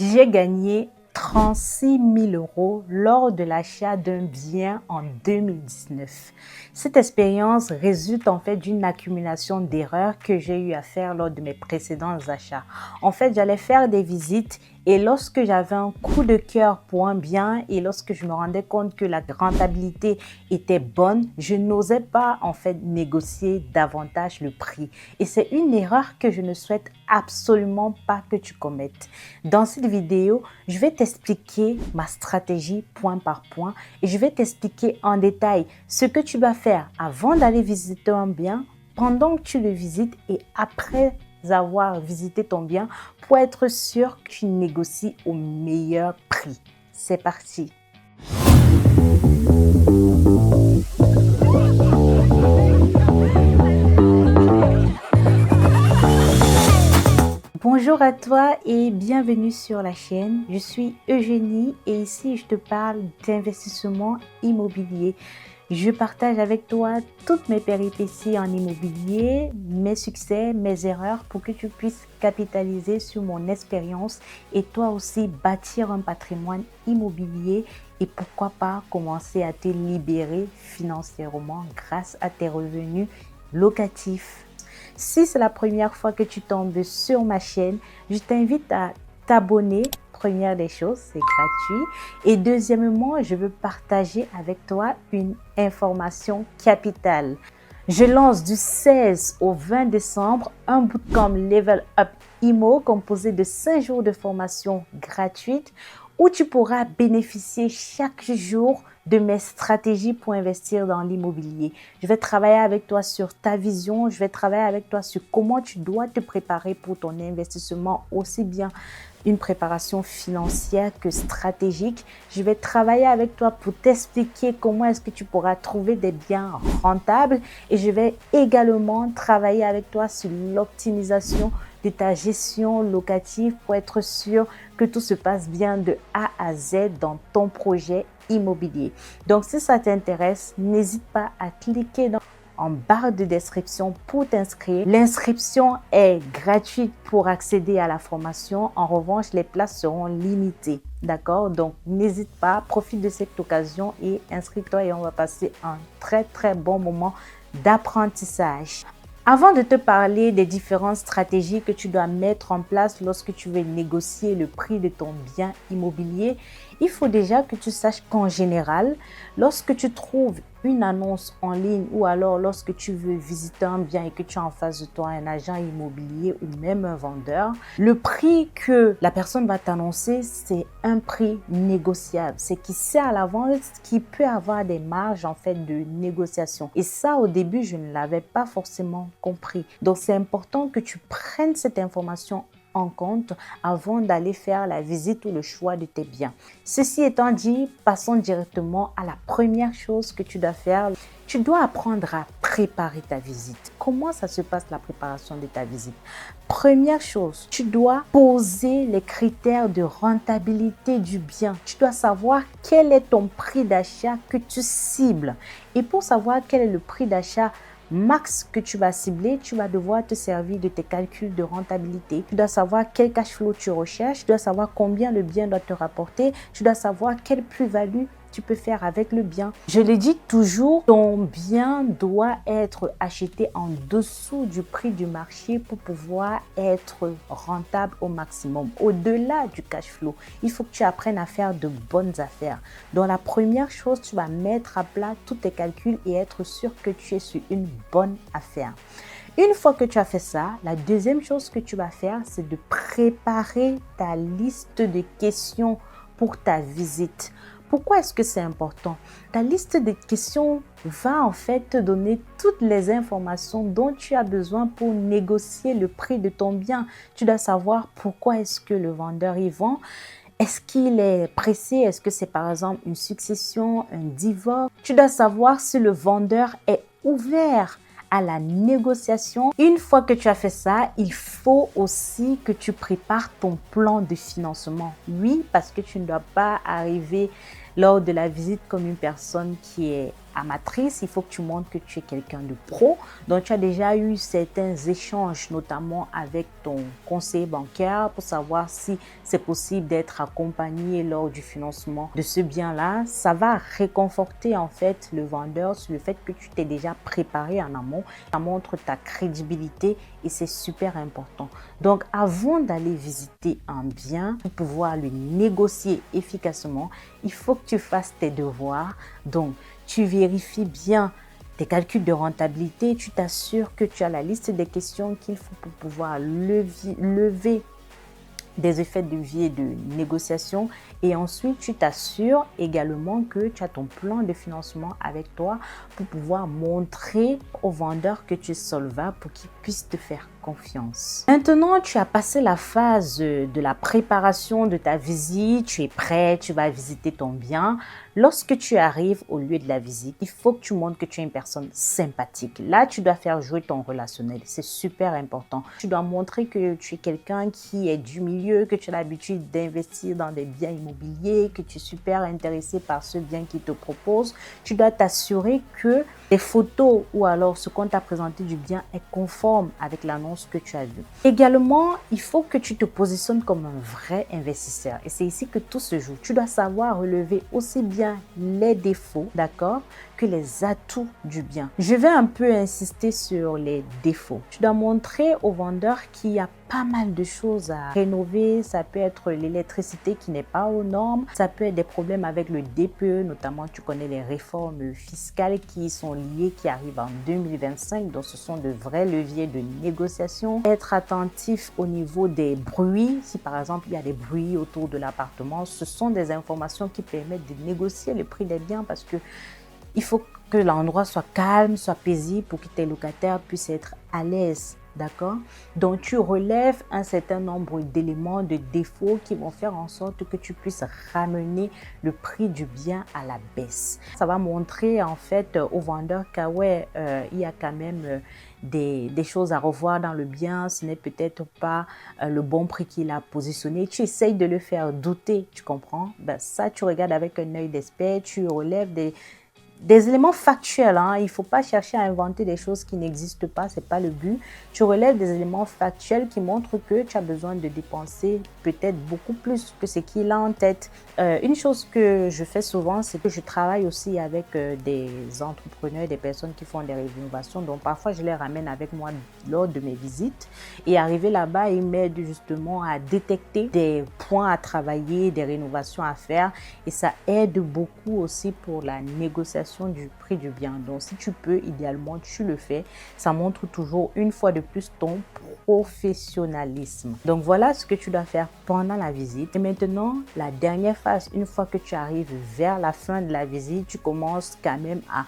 J'ai gagné 36 000 euros lors de l'achat d'un bien en 2019. Cette expérience résulte en fait d'une accumulation d'erreurs que j'ai eu à faire lors de mes précédents achats. En fait, j'allais faire des visites et lorsque j'avais un coup de cœur pour un bien et lorsque je me rendais compte que la rentabilité était bonne, je n'osais pas en fait négocier davantage le prix. Et c'est une erreur que je ne souhaite absolument pas que tu commettes. Dans cette vidéo, je vais t'expliquer ma stratégie point par point et je vais t'expliquer en détail ce que tu vas faire avant d'aller visiter un bien, pendant que tu le visites et après avoir visité ton bien pour être sûr que tu négocies au meilleur prix. C'est parti! Bonjour à toi et bienvenue sur la chaîne. Je suis Eugénie et ici je te parle d'investissement immobilier. Je partage avec toi toutes mes péripéties en immobilier, mes succès, mes erreurs pour que tu puisses capitaliser sur mon expérience et toi aussi bâtir un patrimoine immobilier et pourquoi pas commencer à te libérer financièrement grâce à tes revenus locatifs. Si c'est la première fois que tu tombes sur ma chaîne, je t'invite à t'abonner. Première des choses, c'est gratuit. Et deuxièmement, je veux partager avec toi une information capitale. Je lance du 16 au 20 décembre un bootcamp Level Up IMO composé de 5 jours de formation gratuite où tu pourras bénéficier chaque jour de mes stratégies pour investir dans l'immobilier. Je vais travailler avec toi sur ta vision, je vais travailler avec toi sur comment tu dois te préparer pour ton investissement, aussi bien une préparation financière que stratégique. Je vais travailler avec toi pour t'expliquer comment est-ce que tu pourras trouver des biens rentables et je vais également travailler avec toi sur l'optimisation de ta gestion locative pour être sûr que tout se passe bien de A à Z dans ton projet immobilier. Donc, si ça t'intéresse, n'hésite pas à cliquer en barre de description pour t'inscrire. L'inscription est gratuite pour accéder à la formation. En revanche, les places seront limitées. D'accord? Donc, n'hésite pas, profite de cette occasion et inscris-toi et on va passer un très bon moment d'apprentissage. Avant de te parler des différentes stratégies que tu dois mettre en place lorsque tu veux négocier le prix de ton bien immobilier, il faut déjà que tu saches qu'en général, lorsque tu trouves une annonce en ligne ou alors lorsque tu veux visiter un bien et que tu as en face de toi un agent immobilier ou même un vendeur, le prix que la personne va t'annoncer, c'est un prix négociable. C'est qui sait à l'avance qu'il peut avoir des marges en fait de négociation. Et ça, au début, je ne l'avais pas forcément compris. Donc, c'est important que tu prennes cette information en compte avant d'aller faire la visite ou le choix de tes biens. Ceci étant dit, passons directement à la première chose que tu dois faire. Tu dois apprendre à préparer ta visite. Comment ça se passe la préparation de ta visite? Première chose, tu dois poser les critères de rentabilité du bien. Tu dois savoir quel est ton prix d'achat que tu cibles. Et pour savoir quel est le prix d'achat max que tu vas cibler, tu vas devoir te servir de tes calculs de rentabilité. Tu dois savoir quel cash flow tu recherches, tu dois savoir combien le bien doit te rapporter, tu dois savoir quelle plus-value tu peux faire avec le bien. Je le dis toujours, ton bien doit être acheté en dessous du prix du marché pour pouvoir être rentable au maximum. Au-delà du cash flow, il faut que tu apprennes à faire de bonnes affaires. Donc la première chose, tu vas mettre à plat tous tes calculs et être sûr que tu es sur une bonne affaire. Une fois que tu as fait ça, la deuxième chose que tu vas faire, c'est de préparer ta liste de questions pour ta visite. Pourquoi est-ce que c'est important? Ta liste de questions va en fait te donner toutes les informations dont tu as besoin pour négocier le prix de ton bien. Tu dois savoir pourquoi est-ce que le vendeur y vend. Est-ce qu'il est pressé? Est-ce que c'est par exemple une succession, un divorce? Tu dois savoir si le vendeur est ouvert à la négociation. Une fois que tu as fait ça, il faut aussi que tu prépares ton plan de financement. Oui, parce que tu ne dois pas arriver lors de la visite comme une personne qui est amatrice. Il faut que tu montres que tu es quelqu'un de pro. Donc, tu as déjà eu certains échanges, notamment avec ton conseiller bancaire pour savoir si c'est possible d'être accompagné lors du financement de ce bien-là. Ça va réconforter en fait le vendeur sur le fait que tu t'es déjà préparé en amont. Ça montre ta crédibilité et c'est super important. Donc, avant d'aller visiter un bien, pour pouvoir le négocier efficacement, il faut que tu fasses tes devoirs. Donc, tu vérifies bien tes calculs de rentabilité, tu t'assures que tu as la liste des questions qu'il faut pour pouvoir lever des effets de levier de négociation et ensuite tu t'assures également que tu as ton plan de financement avec toi pour pouvoir montrer au vendeur que tu es solvable pour qu'il puisse te faire confiance. Maintenant, tu as passé la phase de la préparation de ta visite, tu es prêt, tu vas visiter ton bien. Lorsque tu arrives au lieu de la visite, il faut que tu montres que tu es une personne sympathique. Là, tu dois faire jouer ton relationnel. C'est super important. Tu dois montrer que tu es quelqu'un qui est du milieu, que tu as l'habitude d'investir dans des biens immobiliers, que tu es super intéressé par ce bien qu'il te propose. Tu dois t'assurer que les photos ou alors ce qu'on t'a présenté du bien est conforme avec l'annonce que tu as vue. Également, il faut que tu te positionnes comme un vrai investisseur. Et c'est ici que tout se joue. Tu dois savoir relever aussi bien les défauts, d'accord, que les atouts du bien. Je vais un peu insister sur les défauts. Tu dois montrer au vendeur qu'il y a pas mal de choses à rénover. Ça peut être l'électricité qui n'est pas aux normes. Ça peut être des problèmes avec le DPE, notamment tu connais les réformes fiscales qui sont liées, qui arrivent en 2025. Donc ce sont de vrais leviers de négociation. Être attentif au niveau des bruits. Si par exemple il y a des bruits autour de l'appartement, ce sont des informations qui permettent de négocier le prix des biens parce que il faut que l'endroit soit calme, soit paisible pour que tes locataires puissent être à l'aise. D'accord? Donc, tu relèves un certain nombre d'éléments, de défauts qui vont faire en sorte que tu puisses ramener le prix du bien à la baisse. Ça va montrer en fait au vendeur il y a quand même des choses à revoir dans le bien. Ce n'est peut-être pas le bon prix qu'il a positionné. Tu essayes de le faire douter, tu comprends? Ça, tu regardes avec un œil d'expert, tu relèves des éléments factuels, hein. Il ne faut pas chercher à inventer des choses qui n'existent pas, ce n'est pas le but. Tu relèves des éléments factuels qui montrent que tu as besoin de dépenser peut-être beaucoup plus que ce qu'il a en tête. Une chose que je fais souvent, c'est que je travaille aussi avec des entrepreneurs, des personnes qui font des rénovations. Donc parfois, je les ramène avec moi lors de mes visites. Et arrivé là-bas, ils m'aident justement à détecter des points à travailler, des rénovations à faire. Et ça aide beaucoup aussi pour la négociation du prix du bien. Donc si tu peux, idéalement tu le fais. Ça montre toujours une fois de plus ton professionnalisme. Donc voilà ce que tu dois faire pendant la visite. Et maintenant, la dernière phase, une fois que tu arrives vers la fin de la visite, tu commences quand même à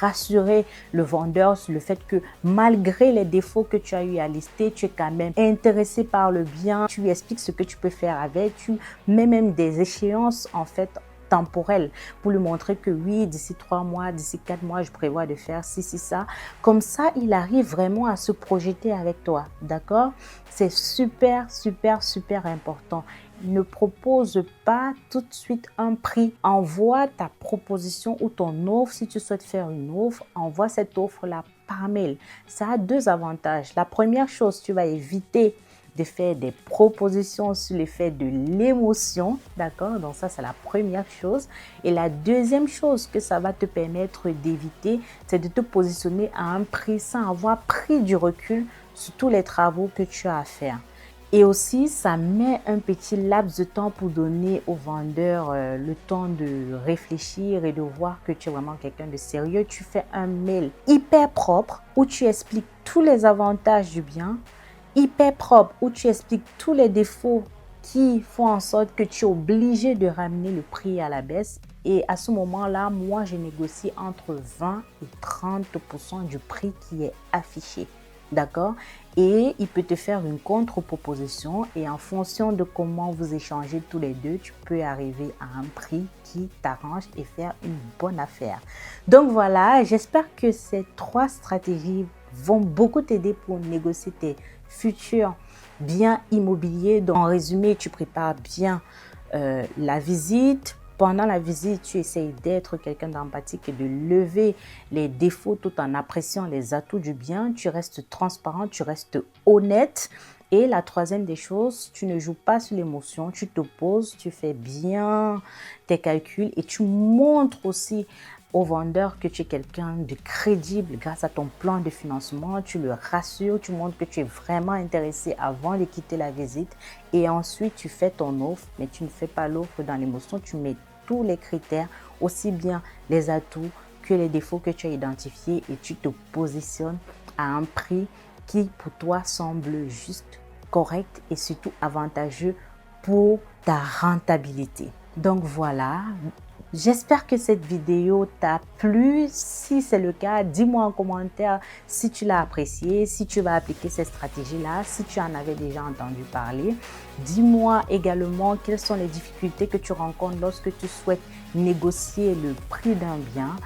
rassurer le vendeur sur le fait que malgré les défauts que tu as eu à lister, tu es quand même intéressé par le bien. Tu lui expliques ce que tu peux faire avec. Tu mets même des échéances en fait temporel pour lui montrer que oui, d'ici 3 mois, d'ici 4 mois, je prévois de faire ci, ça. Comme ça, il arrive vraiment à se projeter avec toi. D'accord? C'est super, super, super important. Ne propose pas tout de suite un prix. Envoie ta proposition ou ton offre. Si tu souhaites faire une offre, envoie cette offre-là par mail. Ça a 2 avantages. La première chose, tu vas éviter de faire des propositions sur l'effet de l'émotion, d'accord? Donc ça, c'est la première chose. Et la deuxième chose que ça va te permettre d'éviter, c'est de te positionner à un prix sans avoir pris du recul sur tous les travaux que tu as à faire. Et aussi, ça met un petit laps de temps pour donner au vendeur le temps de réfléchir et de voir que tu es vraiment quelqu'un de sérieux. Tu fais un mail hyper propre où tu expliques tous les avantages du bien, hyper propre où tu expliques tous les défauts qui font en sorte que tu es obligé de ramener le prix à la baisse. Et à ce moment-là, moi, je négocie entre 20 et 30% du prix qui est affiché. D'accord? Et il peut te faire une contre-proposition et en fonction de comment vous échangez tous les deux, tu peux arriver à un prix qui t'arrange et faire une bonne affaire. Donc voilà, j'espère que ces 3 stratégies vont beaucoup t'aider pour négocier tes futurs biens immobiliers. Donc en résumé, tu prépares bien la visite, pendant la visite, tu essayes d'être quelqu'un d'empathique et de lever les défauts tout en appréciant les atouts du bien. Tu restes transparent, tu restes honnête. Et la troisième des choses, tu ne joues pas sur l'émotion, tu te poses, tu fais bien tes calculs et tu montres aussi au vendeur que tu es quelqu'un de crédible grâce à ton plan de financement. Tu le rassures, tu montres que tu es vraiment intéressé avant de quitter la visite et ensuite tu fais ton offre, mais tu ne fais pas l'offre dans l'émotion, tu mets tous les critères, aussi bien les atouts que les défauts que tu as identifiés et tu te positionnes à un prix qui pour toi semble juste, correct et surtout avantageux pour ta rentabilité. Donc voilà, j'espère que cette vidéo t'a plu. Si c'est le cas, dis-moi en commentaire si tu l'as apprécié, si tu vas appliquer cette stratégie-là, si tu en avais déjà entendu parler. Dis-moi également quelles sont les difficultés que tu rencontres lorsque tu souhaites négocier le prix d'un bien.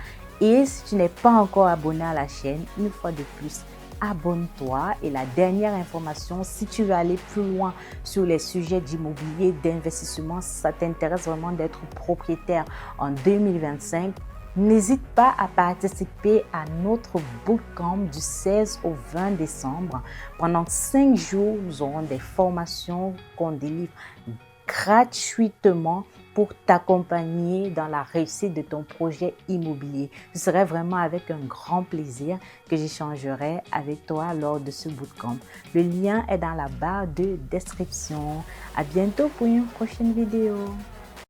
Et si tu n'es pas encore abonné à la chaîne, une fois de plus, abonne-toi. Et la dernière information, si tu veux aller plus loin sur les sujets d'immobilier, d'investissement, si ça t'intéresse vraiment d'être propriétaire en 2025, n'hésite pas à participer à notre bootcamp du 16 au 20 décembre. Pendant 5 jours, nous aurons des formations qu'on délivre gratuitement pour t'accompagner dans la réussite de ton projet immobilier. Ce serait vraiment avec un grand plaisir que j'échangerai avec toi lors de ce bootcamp. Le lien est dans la barre de description. À bientôt pour une prochaine vidéo.